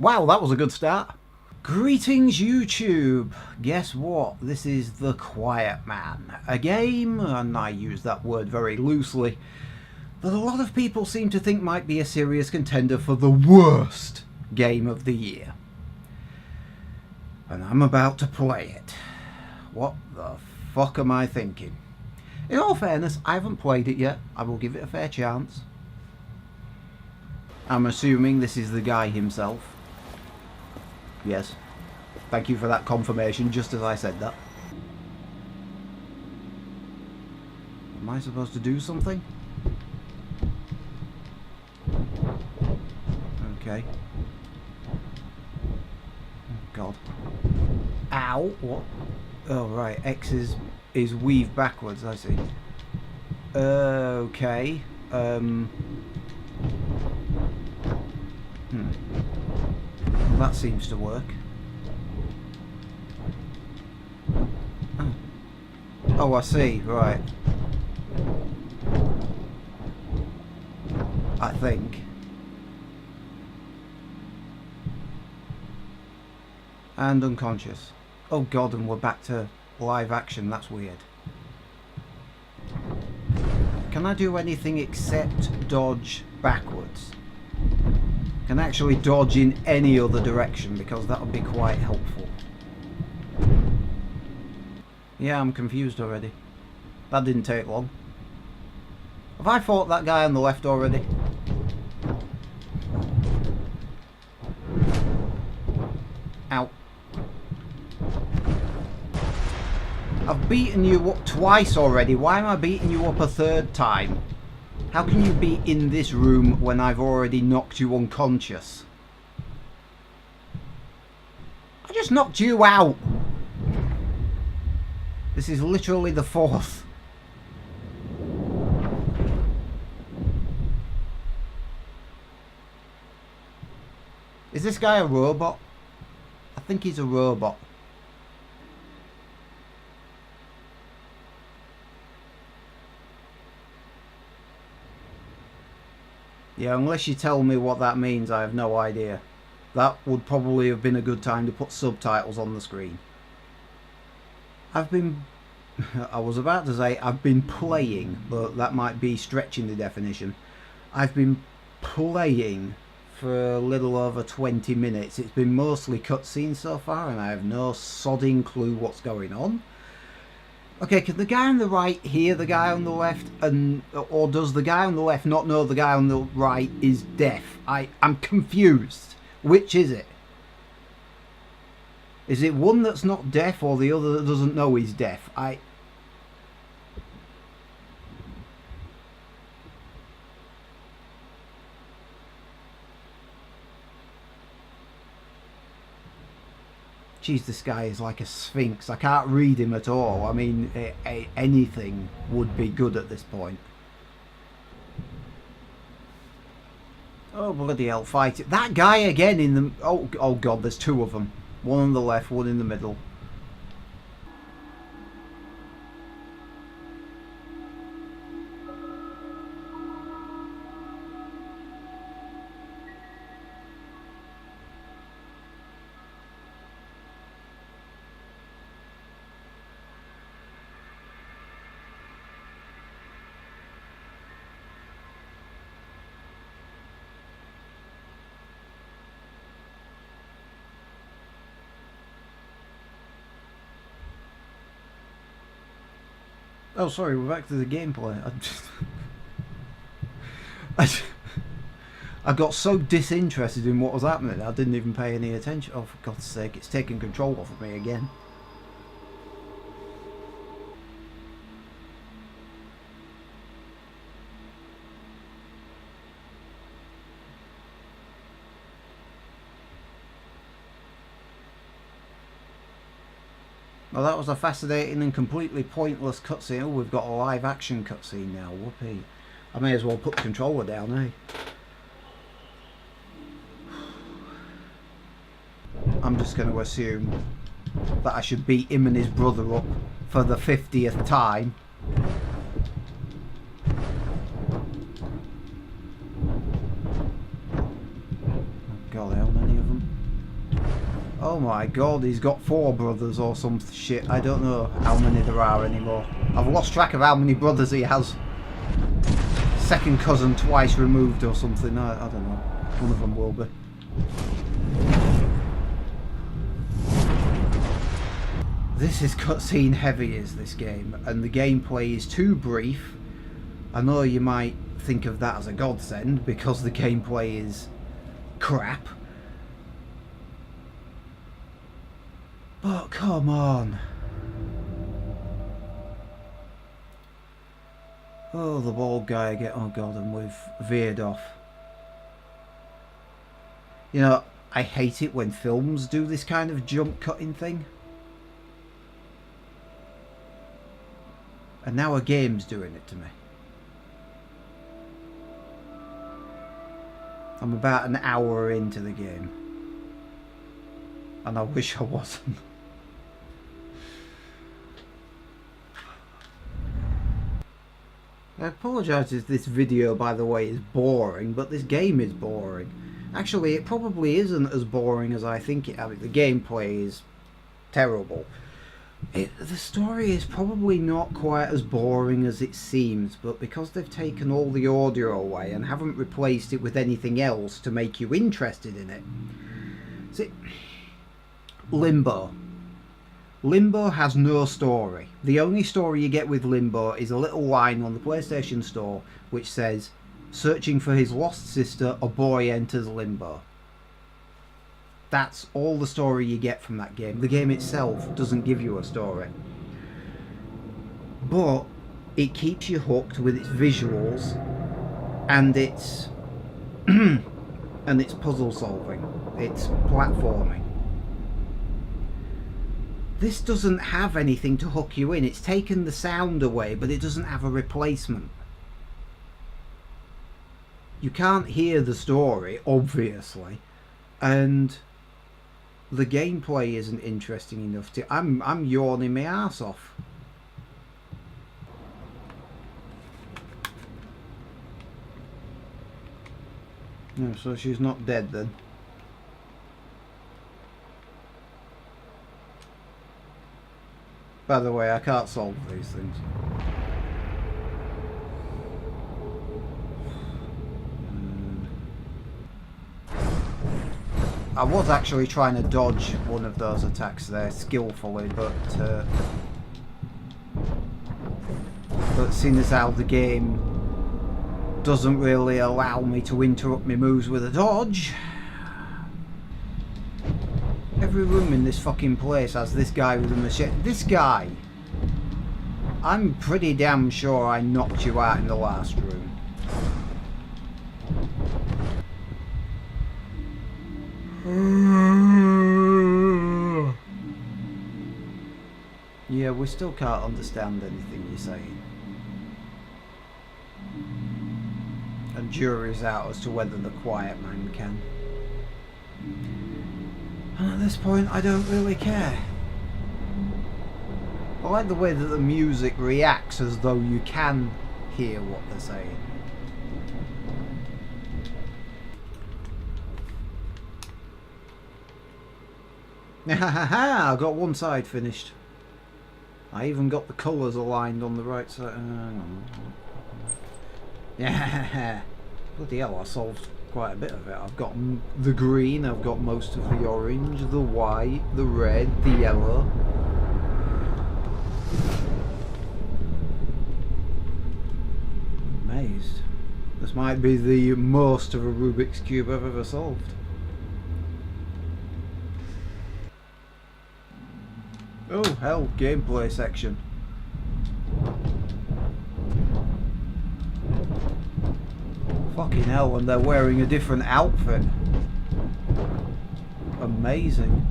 Wow, that was a good start. Greetings YouTube! Guess what? This is The Quiet Man. A game, and I use that word very loosely, that a lot of people seem to think might be a serious contender for the worst game of the year. And I'm about to play it. What the fuck am I thinking? In all fairness, I haven't played it yet. I will give it a fair chance. I'm assuming this is the guy himself. Yes. Thank you for that confirmation, just as I said that. Am I supposed to do something? Okay. Oh God. Ow! What? Oh right, X is weave backwards, I see. Okay. Well, that seems to work. Oh, I see, right. I think. And unconscious. Oh God, and we're back to live action, that's weird. Can I do anything except dodge backwards? Can actually dodge in any other direction, because that would be quite helpful. Yeah, I'm confused already. That didn't take long. Have I fought that guy on the left already? Ow. I've beaten you up twice already. Why am I beating you up a third time? How can you be in this room when I've already knocked you unconscious? I just knocked you out. This is literally the fourth. Is this guy a robot? I think he's a robot. Yeah, unless you tell me what that means, I have no idea. That would probably have been a good time to put subtitles on the screen. I was about to say I've been playing, but that might be stretching the definition. I've been playing for a little over 20 minutes. It's been mostly cutscenes so far, and I have no sodding clue what's going on. Okay, can the guy on the right hear the guy on the left, or does the guy on the left not know the guy on the right is deaf? I'm confused. Which is it? Is it one that's not deaf, or the other that doesn't know he's deaf? Jeez, this guy is like a sphinx. I can't read him at all. I mean, anything would be good at this point. Oh, bloody hell, fight it. That guy again in the... Oh God, there's two of them. One on the left, one in the middle. Oh, sorry, we're back to the gameplay. I got so disinterested in what was happening, I didn't even pay any attention. Oh, for God's sake, it's taking control off of me again. Well, that was a fascinating and completely pointless cutscene. Oh, we've got a live action cutscene now. Whoopee. I may as well put the controller down, eh? I'm just going to assume that I should beat him and his brother up for the 50th time. God, how many of them? Oh my god, he's got 4 brothers or some shit. I don't know how many there are anymore. I've lost track of how many brothers he has. Second cousin twice removed or something. I don't know. One of them will be. This is cutscene heavy, is this game, and the gameplay is too brief. I know you might think of that as a godsend because the gameplay is crap. But come on. Oh, the bald guy again. Oh god, and we've veered off. You know, I hate it when films do this kind of jump cutting thing. And now a game's doing it to me. I'm about an hour into the game. And I wish I wasn't. I apologise if this video, by the way, is boring, but this game is boring. Actually, it probably isn't as boring as I think it. I mean, the gameplay is terrible. The story is probably not quite as boring as it seems, but because they've taken all the audio away and haven't replaced it with anything else to make you interested in it. See, Limbo. Limbo has no story. The only story you get with Limbo is a little line on the PlayStation Store which says, "Searching for his lost sister, a boy enters Limbo." That's all the story you get from that game. The game itself doesn't give you a story. But it keeps you hooked with its visuals and its and its puzzle solving, its platforming. This doesn't have anything to hook you in. It's taken the sound away, but it doesn't have a replacement. You can't hear the story, obviously, and the gameplay isn't interesting enough to... I'm yawning my arse off. No, so she's not dead then. By the way, I can't solve these things. I was actually trying to dodge one of those attacks there skillfully, but seeing as how the game doesn't really allow me to interrupt my moves with a dodge. Every room in this fucking place has this guy with a machete. This guy! I'm pretty damn sure I knocked you out in the last room. Yeah, we still can't understand anything you're saying. And jury's out as to whether the quiet man can. And at this point, I don't really care. I like the way that the music reacts as though you can hear what they're saying. I got one side finished. I even got the colours aligned on the right side. Yeah, bloody hell, I solved quite a bit of it. I've got the green, I've got most of the orange, the white, the red, the yellow. Amazed. This might be the most of a Rubik's Cube I've ever solved. Oh hell, gameplay section. Fucking hell, and they're wearing a different outfit. Amazing.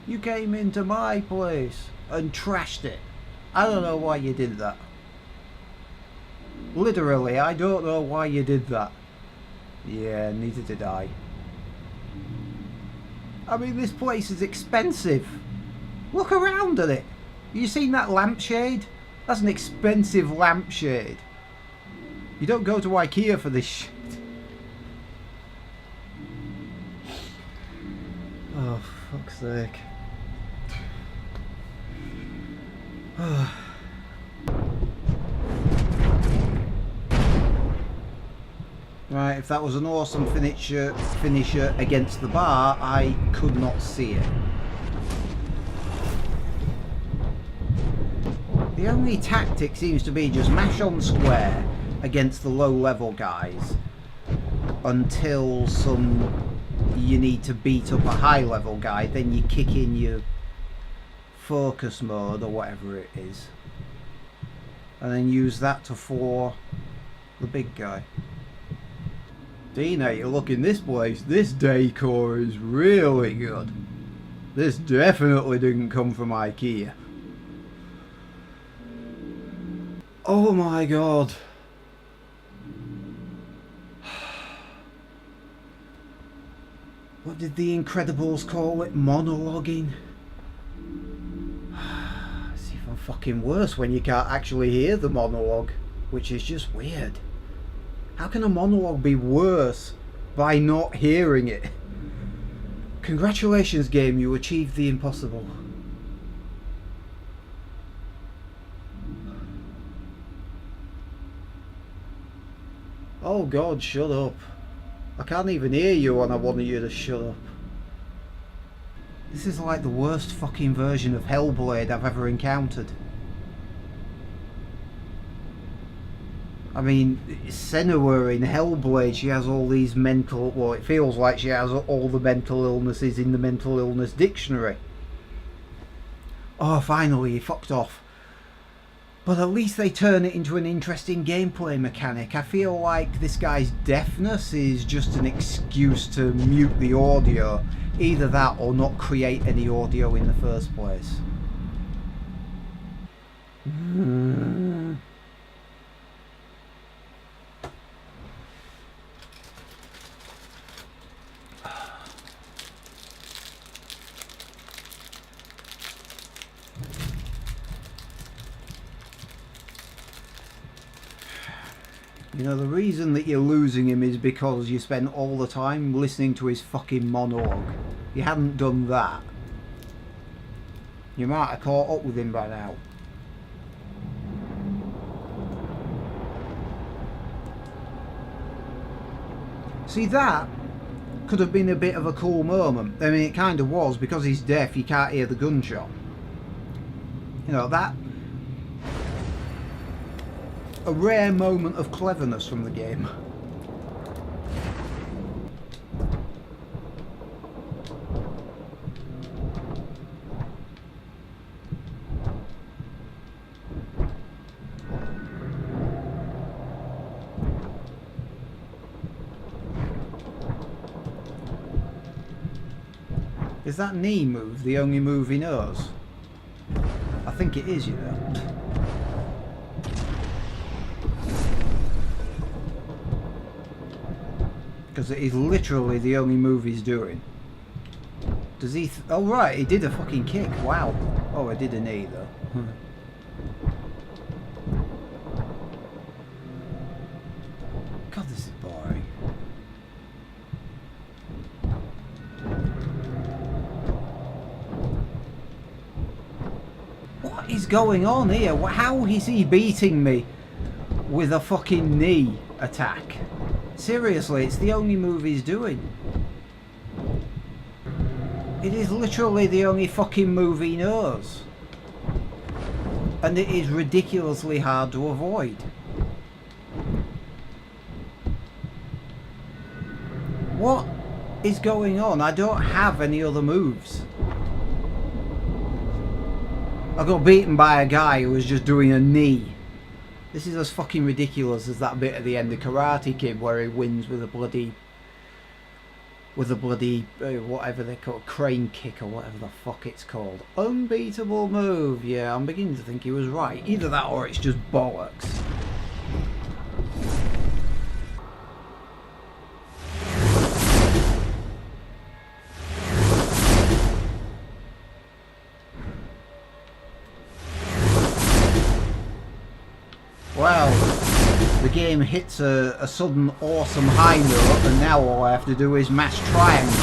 You came into my place and trashed it. I don't know why you did that. Literally, I don't know why you did that. Yeah, neither did I. I mean, this place is expensive. Look around at it. You seen that lampshade? That's an expensive lampshade. You don't go to IKEA for this shit. fuck's sake. Right, if that was an awesome finisher against the bar, I could not see it. The only tactic seems to be just mash on square against the low level guys until you need to beat up a high level guy, then you kick in your focus mode or whatever it is and then use that to floor the big guy. Dina, you look in this place, this decor is really good. This definitely didn't come from IKEA. Oh my god. What did the Incredibles call it? Monologuing? It's even fucking worse when you can't actually hear the monologue, which is just weird. How can a monologue be worse by not hearing it? Congratulations, game, you achieved the impossible. Oh god, shut up. I can't even hear you when I wanted you to shut up. This is like the worst fucking version of Hellblade I've ever encountered. I mean, Senua in Hellblade, she has all these mental... Well, it feels like she has all the mental illnesses in the mental illness dictionary. Oh, finally, he fucked off. But at least they turn it into an interesting gameplay mechanic. I feel like this guy's deafness is just an excuse to mute the audio. Either that or not create any audio in the first place. You know, the reason that you're losing him is because you spent all the time listening to his fucking monologue. You hadn't done that, you might have caught up with him by now. See, that could have been a bit of a cool moment. I mean, it kind of was, because he's deaf, you can't hear the gunshot. You know, that... a rare moment of cleverness from the game. Is that knee move the only move he knows? I think it is, you know. Because it is literally the only move he's doing. Does he... oh right, he did a fucking kick, wow. Oh, I did a knee though. God, this is boring. What is going on here? How is he beating me with a fucking knee attack? Seriously, it's the only move he's doing. It is literally the only fucking move he knows. And it is ridiculously hard to avoid. What is going on? I don't have any other moves. I got beaten by a guy who was just doing a knee. This is as fucking ridiculous as that bit at the end of Karate Kid where he wins with a bloody... whatever they call it, crane kick or whatever the fuck it's called. Unbeatable move. Yeah, I'm beginning to think he was right. Either that or it's just bollocks. Well, the game hits a sudden awesome high note and now all I have to do is mash triangle.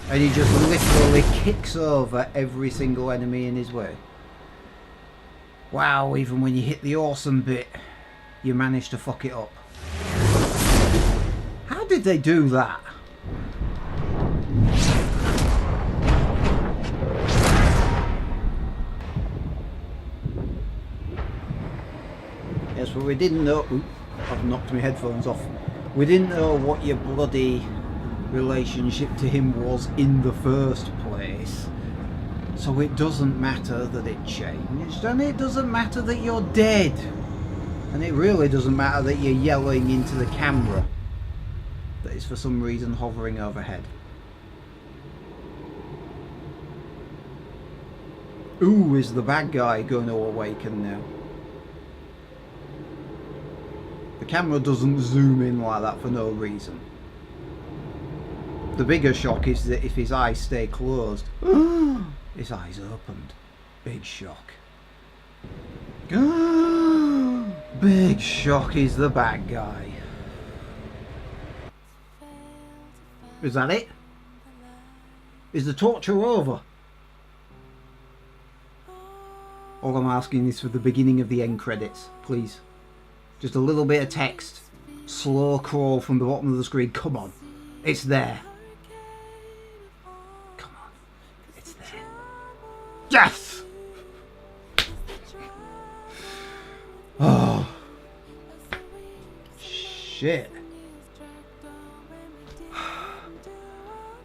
And he just literally kicks over every single enemy in his way. Wow, even when you hit the awesome bit, you manage to fuck it up. How did they do that? Yes, well, we didn't know... Ooh, I've knocked my headphones off. We didn't know what your bloody relationship to him was in the first place. So it doesn't matter that it changed, and it doesn't matter that you're dead. And it really doesn't matter that you're yelling into the camera that is for some reason hovering overhead. Ooh, is the bad guy going to awaken now? The camera doesn't zoom in like that for no reason. The bigger shock is that if his eyes stay closed, his eyes opened. Big shock. Big shock is the bad guy. Is that it? Is the torture over? All I'm asking is for the beginning of the end credits, please. Just a little bit of text. Slow crawl from the bottom of the screen. Come on. It's there. Come on. It's there. Yes! Oh. Shit.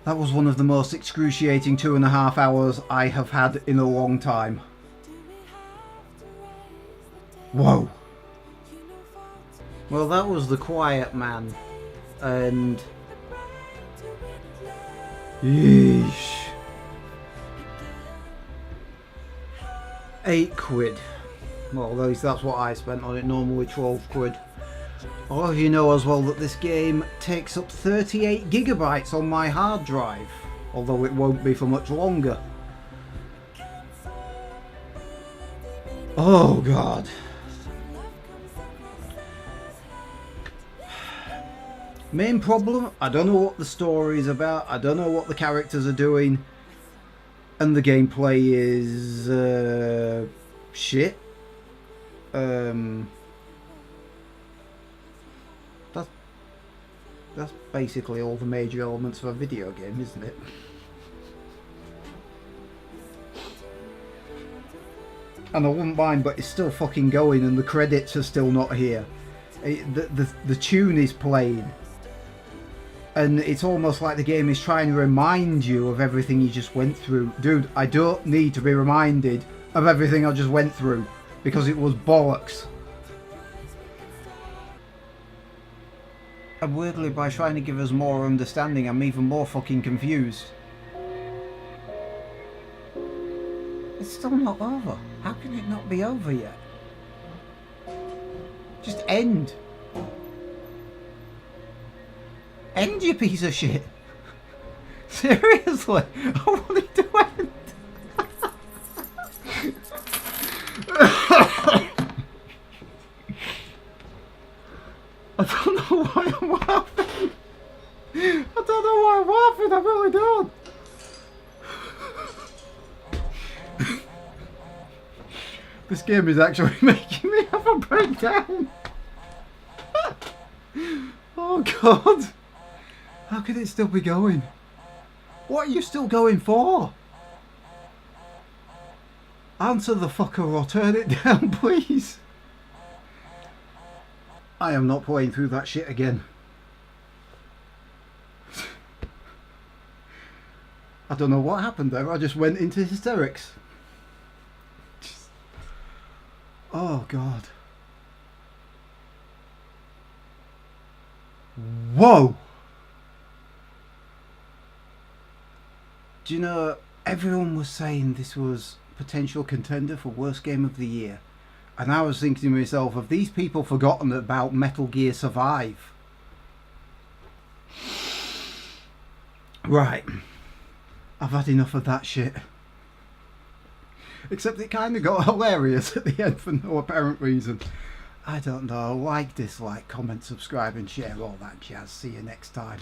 That was one of the most excruciating 2.5 hours I have had in a long time. Whoa. Well, that was The Quiet Man, and... Yeesh. £8. Well, at least that's what I spent on it, normally 12 quid. A lot of you know as well that this game takes up 38 gigabytes on my hard drive, although it won't be for much longer. Oh god. Main problem, I don't know what the story is about, I don't know what the characters are doing, and the gameplay is shit. That's basically all the major elements of a video game, isn't it? And I wouldn't mind, but it's still fucking going and the credits are still not here. The tune is playing. And it's almost like the game is trying to remind you of everything you just went through. Dude, I don't need to be reminded of everything I just went through, because it was bollocks. And weirdly, by trying to give us more understanding, I'm even more fucking confused. It's still not over. How can it not be over yet? Just end. End, you piece of shit. Seriously, I want it to end. I don't know why I'm laughing. I don't know why I'm laughing, I really don't. This game is actually making me have a breakdown. Oh god. How can it still be going? What are you still going for? Answer the fucker or turn it down, please. I am not playing through that shit again. I don't know what happened there. I just went into hysterics. Oh god. Whoa! Do you know, everyone was saying this was potential contender for worst game of the year. And I was thinking to myself, have these people forgotten about Metal Gear Survive? Right. I've had enough of that shit. Except it kind of got hilarious at the end for no apparent reason. I don't know. Like, dislike, comment, subscribe and share, all that jazz. See you next time.